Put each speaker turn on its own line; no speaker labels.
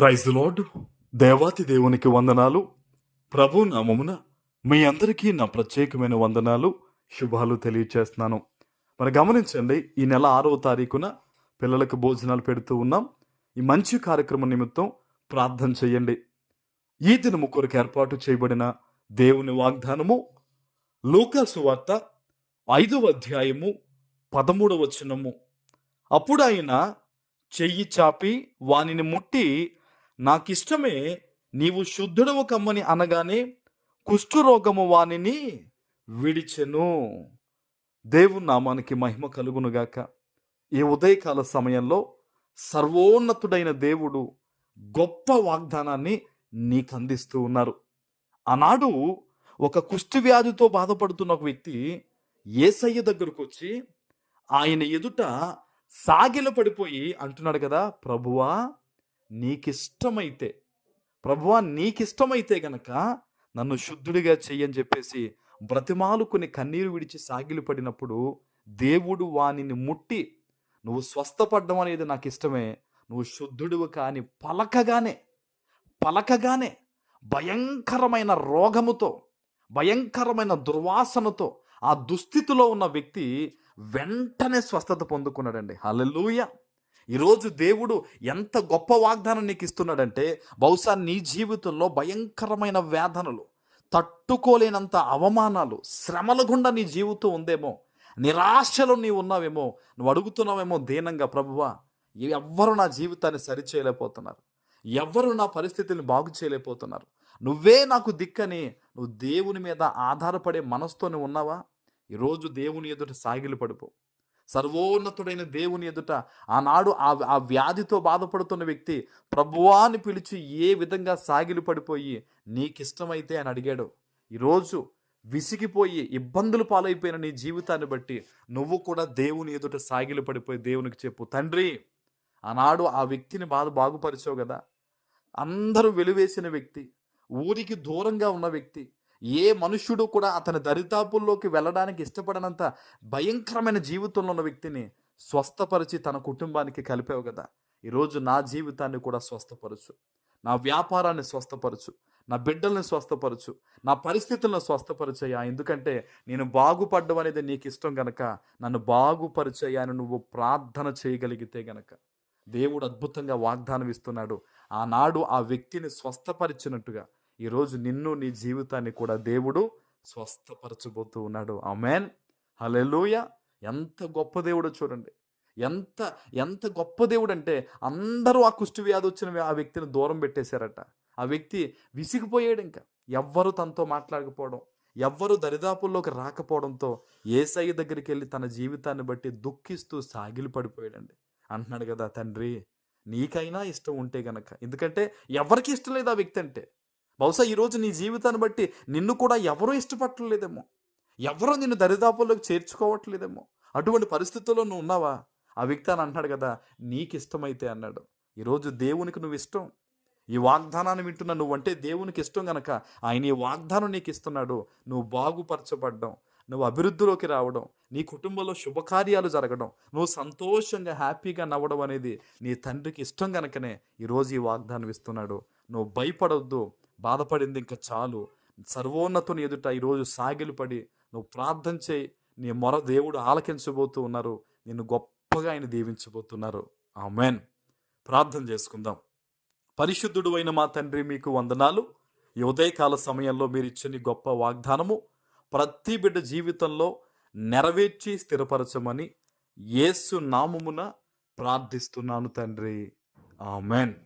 Praise lord. దేవాతి దేవునికి వందనాలు. ప్రభు నామమున మీ అందరికీ నా ప్రత్యేకమైన వందనాలు, శుభాలు తెలియచేస్తున్నాను. మరి గమనించండి, ఈ నెల 6వ తారీఖున పిల్లలకు భోజనాలు పెడుతూ ఉన్నాం. ఈ మంచి కార్యక్రమం నిమిత్తం ప్రార్థన చేయండి. ఈ దినము కొరకు ఏర్పాటు చేయబడిన దేవుని వాగ్దానము లూకా సువార్త 5వ అధ్యాయము 13వ వచనము. అప్పుడు ఆయన చెయ్యి చాపి వానిని ముట్టి, నాకిష్టమే, నీవు శుద్ధుడవు కమ్మని అనగానే కుష్ఠరోగము వానిని విడిచెను. దేవుని నామానికి మహిమ కలుగునుగాక. ఈ ఉదయకాల సమయంలో సర్వోన్నతుడైన దేవుడు గొప్ప వాగ్దానాన్ని నీకు అందిస్తూ ఉన్నారు. ఆనాడు ఒక కుష్టి వ్యాధితో బాధపడుతున్న ఒక వ్యక్తి యేసయ్య దగ్గరకు వచ్చి ఆయన ఎదుట సాగిల పడిపోయి అంటున్నాడు కదా, ప్రభువా నీకిష్టమైతే, ప్రభువా నీకిష్టమైతే గనక నన్ను శుద్ధుడిగా చెయ్యని చెప్పేసి బ్రతిమాలుకుని కన్నీరు విడిచి సాగిలి పడినప్పుడు దేవుడు వానిని ముట్టి, నువ్వు స్వస్థపడ్డం అనేది నాకు ఇష్టమే, నువ్వు శుద్ధుడివి కాని పలకగానే భయంకరమైన రోగముతో, భయంకరమైన దుర్వాసనతో ఆ దుస్థితిలో ఉన్న వ్యక్తి వెంటనే స్వస్థత పొందుకున్నాడండి. హల్లెలూయా. ఈరోజు దేవుడు ఎంత గొప్ప వాగ్దానం నీకు ఇస్తున్నాడంటే, బహుశా నీ జీవితంలో భయంకరమైన వేదనలు, తట్టుకోలేనంత అవమానాలు, శ్రమల గుండా నీ జీవితం ఉందేమో, నిరాశలో నీవు ఉన్నావేమో, నువ్వు అడుగుతున్నావేమో దీనంగా, ప్రభువా ఎవ్వరు నా జీవితాన్ని సరిచేయలేకపోతున్నారు, ఎవ్వరు నా పరిస్థితిని బాగు చేయలేకపోతున్నారు, నువ్వే నాకు దిక్కని నువ్వు దేవుని మీద ఆధారపడే మనసుతోనే ఉన్నావా? ఈరోజు దేవుని ఎదుట సాగిలి పడిపో. సర్వోన్నతుడైన దేవుని ఎదుట ఆనాడు ఆ వ్యాధితో బాధపడుతున్న వ్యక్తి ప్రభువా అని పిలిచి ఏ విధంగా సాగిలి పడిపోయి నీకిష్టమైతే అని అడిగాడు. ఈరోజు విసిగిపోయి ఇబ్బందులు పాలైపోయిన నీ జీవితాన్ని బట్టి నువ్వు కూడా దేవుని ఎదుట సాగిలి పడిపోయి దేవునికి చెప్పు, తండ్రి ఆనాడు ఆ వ్యక్తిని బాగుపరిచావు కదా, అందరూ వెలివేసిన వ్యక్తి, ఊరికి దూరంగా ఉన్న వ్యక్తి, ఏ మనుష్యుడు కూడా అతని దరిదాపుల్లోకి వెళ్ళడానికి ఇష్టపడనంత భయంకరమైన జీవితంలో ఉన్న వ్యక్తిని స్వస్థపరిచి తన కుటుంబానికి కలిపావు కదా, ఈరోజు నా జీవితాన్ని కూడా స్వస్థపరచు, నా వ్యాపారాన్ని స్వస్థపరచు, నా బిడ్డల్ని స్వస్థపరచు, నా పరిస్థితులను స్వస్థపరిచయ్యా. ఎందుకంటే నేను బాగుపడ్డం అనేది నీకు ఇష్టం గనక నన్ను బాగుపరిచయ్యా అని నువ్వు ప్రార్థన చేయగలిగితే గనక దేవుడు అద్భుతంగా వాగ్దానం ఇస్తున్నాడు. ఆనాడు ఆ వ్యక్తిని స్వస్థపరిచినట్టుగా ఈరోజు నిన్ను, నీ జీవితాన్ని కూడా దేవుడు స్వస్థపరచబోతూ ఉన్నాడు. ఆమేన్. హల్లెలూయా. ఎంత గొప్ప దేవుడో చూడండి. ఎంత గొప్ప దేవుడు అంటే, అందరూ ఆ కుష్టి వ్యాధి వచ్చిన ఆ వ్యక్తిని దూరం పెట్టేశారట. ఆ వ్యక్తి విసిగిపోయాడు. ఇంకా ఎవ్వరు తనతో మాట్లాడకపోవడం, ఎవ్వరు దరిదాపుల్లోకి రాకపోవడంతో యేసయ్య దగ్గరికి వెళ్ళి తన జీవితాన్ని బట్టి దుఃఖిస్తూ సాగిలి పడిపోయాడండి. అంటున్నాడు కదా, తండ్రి నీకైనా ఇష్టం ఉంటే గనక, ఎందుకంటే ఎవరికి ఇష్టం లేదు ఆ వ్యక్తి అంటే. బహుశా ఈరోజు నీ జీవితాన్ని బట్టి నిన్ను కూడా ఎవరూ ఇష్టపడలేదేమో, ఎవరో నిన్ను దరిదాపుల్లోకి చేర్చుకోవట్లేదేమో, అటువంటి పరిస్థితుల్లో నువ్వు ఉన్నావా? ఆ వ్యక్తి అని అంటున్నాడు కదా, నీకు ఇష్టమైతే అన్నాడు. ఈరోజు దేవునికి నువ్వు ఇష్టం, ఈ వాగ్దానాన్ని వింటున్నా నువ్వంటే దేవునికి ఇష్టం గనక ఆయన ఈ వాగ్దానం నీకు ఇస్తున్నాడు. నువ్వు బాగుపరచబడ్డం, నువ్వు అభివృద్ధిలోకి రావడం, నీ కుటుంబంలో శుభకార్యాలు జరగడం, నువ్వు సంతోషంగా హ్యాపీగా నవ్వడం అనేది నీ తండ్రికి ఇష్టం గనకనే ఈరోజు ఈ వాగ్దానం ఇస్తున్నాడు. నువ్వు భయపడొద్దు, బాధపడింది ఇంకా చాలు, సర్వోన్నతుని ఎదుట ఈరోజు సాగిలిపడి నువ్వు ప్రార్థన చేయి. నీ మొర దేవుడు ఆలకించబోతూ ఉన్నారు, నిన్ను గొప్పగా ఆయన దీవించబోతున్నారు. ఆమేన్. ప్రార్థన చేసుకుందాం. పరిశుద్ధుడు అయిన మా తండ్రి, మీకు వందనాలు. ఈ ఉదయకాల సమయంలో మీరు ఇచ్చిన గొప్ప వాగ్దానము ప్రతి బిడ్డ జీవితంలో నెరవేర్చి స్థిరపరచమని యేసు నామమున ప్రార్థిస్తున్నాను తండ్రి. ఆమేన్.